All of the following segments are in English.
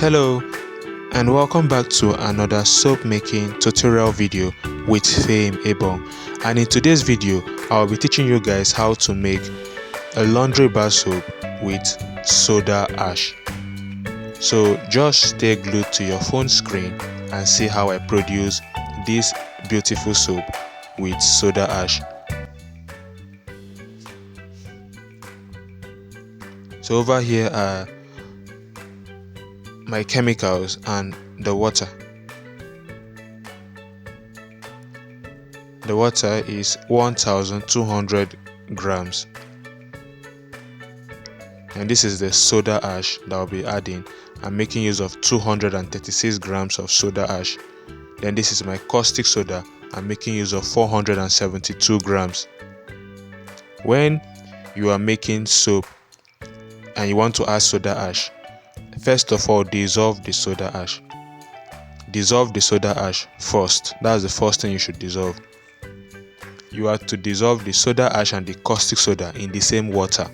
Hello and welcome back to another soap making tutorial video with Fame Ebong, and in today's video I'll be teaching you guys how to make a laundry bar soap with soda ash. So just stay glued to your phone screen and see how I produce this beautiful soap with soda ash. So over here are my chemicals and the water. The water is 1200 grams, and this is the soda ash that I'll be adding. I'm making use of 236 grams of soda ash. Then this is my caustic soda. I'm making use of 472 grams. When you are making soap and you want to add soda ash, first of all dissolve the soda ash. Dissolve the soda ash first. That's the first thing you should dissolve. You are to dissolve the soda ash and the caustic soda in the same water,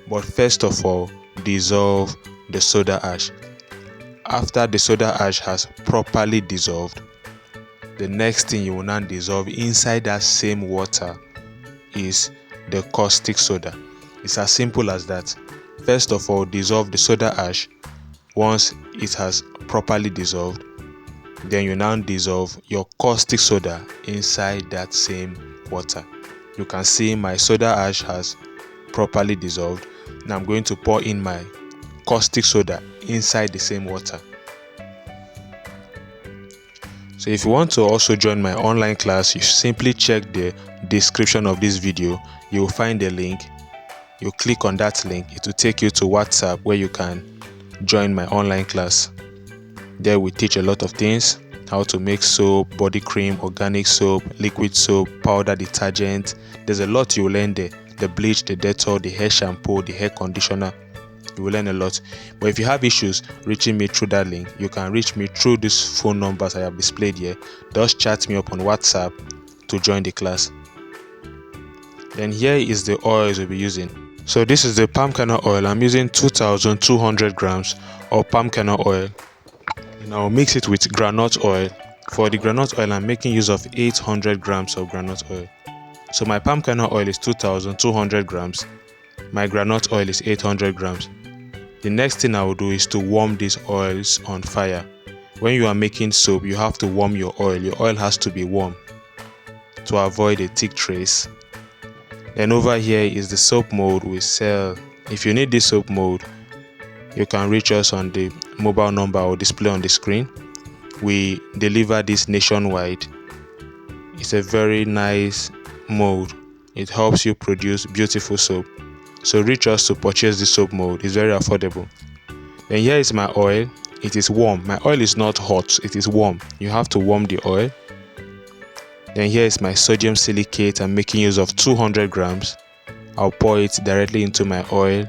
but first of all dissolve the soda ash. After the soda ash has properly dissolved, the next thing you will now dissolve inside that same water is the caustic soda. It's as simple as that. First of all dissolve the soda ash. Once it has properly dissolved, then you now dissolve your caustic soda inside that same water. You can see my soda ash has properly dissolved. Now I'm going to pour in my caustic soda inside the same water. So if you want to also join my online class, you simply check the description of this video. You will find a link. You click on that link, it will take you to WhatsApp where you can join my online class. There we teach a lot of things: how to make soap, body cream, organic soap, liquid soap, powder detergent. There's a lot you will learn there. The bleach, the Dettol, the hair shampoo, the hair conditioner. You will learn a lot. But if you have issues reaching me through that link, you can reach me through these phone numbers I have displayed here. Just chat me up on WhatsApp to join the class. Then here is the oils we'll be using. So this is the palm kernel oil. I'm using 2200 grams of palm kernel oil. And I'll mix it with groundnut oil. For the groundnut oil, I'm making use of 800 grams of groundnut oil. So my palm kernel oil is 2200 grams. My groundnut oil is 800 grams. The next thing I will do is to warm these oils on fire. When you are making soap, you have to warm your oil. Your oil has to be warm to avoid a thick trace. Then over here is the soap mold we sell. If you need this soap mold, you can reach us on the mobile number or display on the screen. We deliver this nationwide. It's a very nice mold. It helps you produce beautiful soap. So reach us to purchase this soap mold. It's very affordable. Then here is my oil. It is warm. My oil is not hot, it is warm. You have to warm the oil. Then here is my sodium silicate. I'm making use of 200 grams. I'll pour it directly into my oil.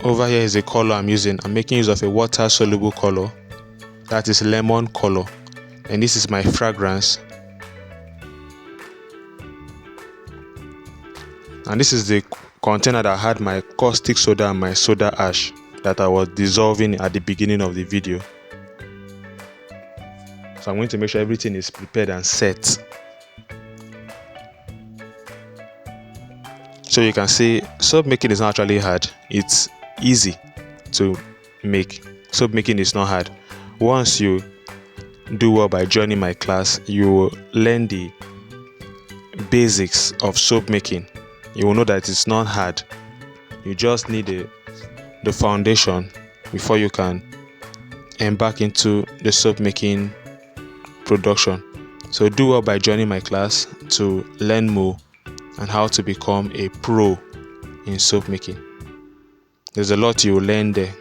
Over here is the color I'm using. I'm making use of a water soluble color, that is lemon color. And this is my fragrance. And this is the container that had my caustic soda and my soda ash that I was dissolving at the beginning of the video. So I'm going to make sure everything is prepared and set. So you can see soap making is not actually hard. It's easy to make. Soap making is not hard. Once you do well by joining my class, you will learn the basics of soap making. You will know that it's not hard. You just need the foundation before you can embark into the soap making production. So do well by joining my class to learn more and how to become a pro in soap making. There's a lot you will learn there.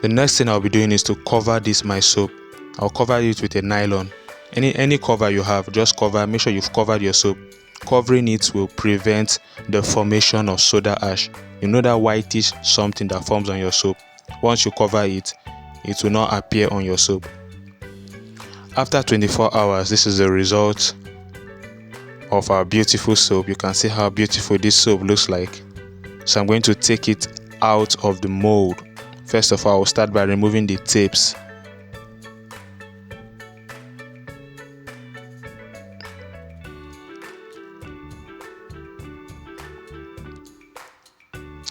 The next thing I'll be doing is to cover this my soap. I'll cover it with a nylon. Any cover you have, just cover. Make sure you've covered your soap. Covering it will prevent the formation of soda ash. You know that whitish something that forms on your soap. Once you cover it, it will not appear on your soap. After 24 hours, this is the result of our beautiful soap. You can see how beautiful this soap looks like. So I'm going to take it out of the mold. First of all, I will start by removing the tapes.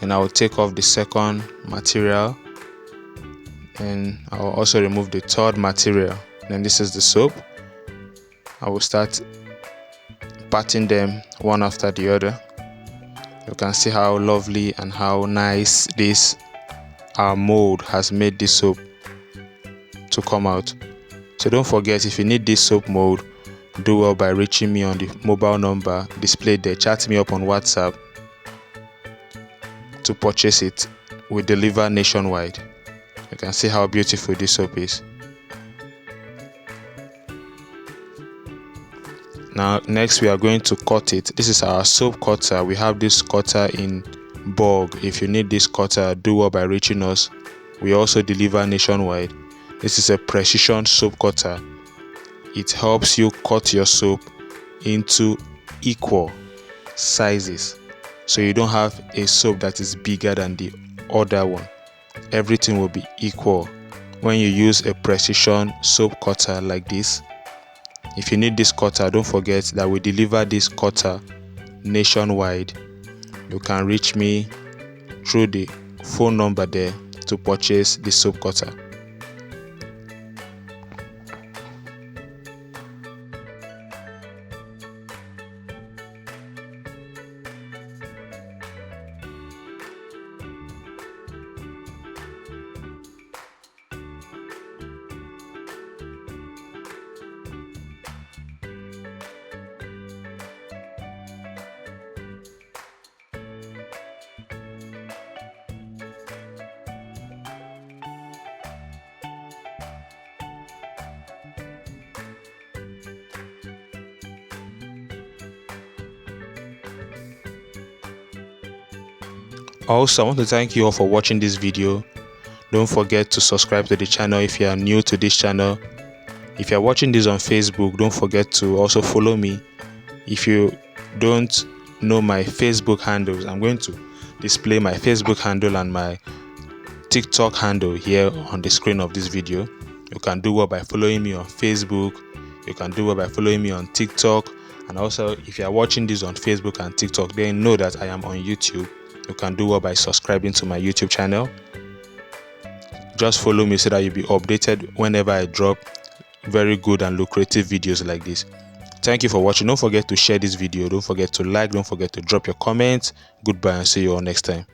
And I will take off the second material, and I will also remove the third material. Then this is the soap. I will start patting them one after the other. You can see how lovely and how nice this our mold has made this soap to come out. So don't forget, if you need this soap mold, do well by reaching me on the mobile number displayed there. Chat me up on WhatsApp to purchase it. We deliver nationwide. You can see how beautiful this soap is. Now next we are going to cut it. This is our soap cutter. We have this cutter in bulk. If you need this cutter, do well by reaching us. We also deliver nationwide. This is a precision soap cutter. It helps you cut your soap into equal sizes, so you don't have a soap that is bigger than the other one. Everything will be equal when you use a precision soap cutter like this. If you need this cutter, don't forget that we deliver this cutter nationwide. You can reach me through the phone number there to purchase the soap cutter. Also, I want to thank you all for watching this video. Don't forget to subscribe to the channel if you are new to this channel. If you are watching this on Facebook, don't forget to also follow me. If you don't know my Facebook handles, I'm going to display my Facebook handle and my TikTok handle here on the screen of this video. You can do well by following me on Facebook. You can do well by following me on TikTok. And also, if you are watching this on Facebook and TikTok, then know that I am on YouTube. You can do well by subscribing to my YouTube channel. Just follow me so that you'll be updated whenever I drop very good and lucrative videos like this. Thank you for watching. Don't forget to share this video. Don't forget to like. Don't forget to drop your comments. Goodbye and see you all next time.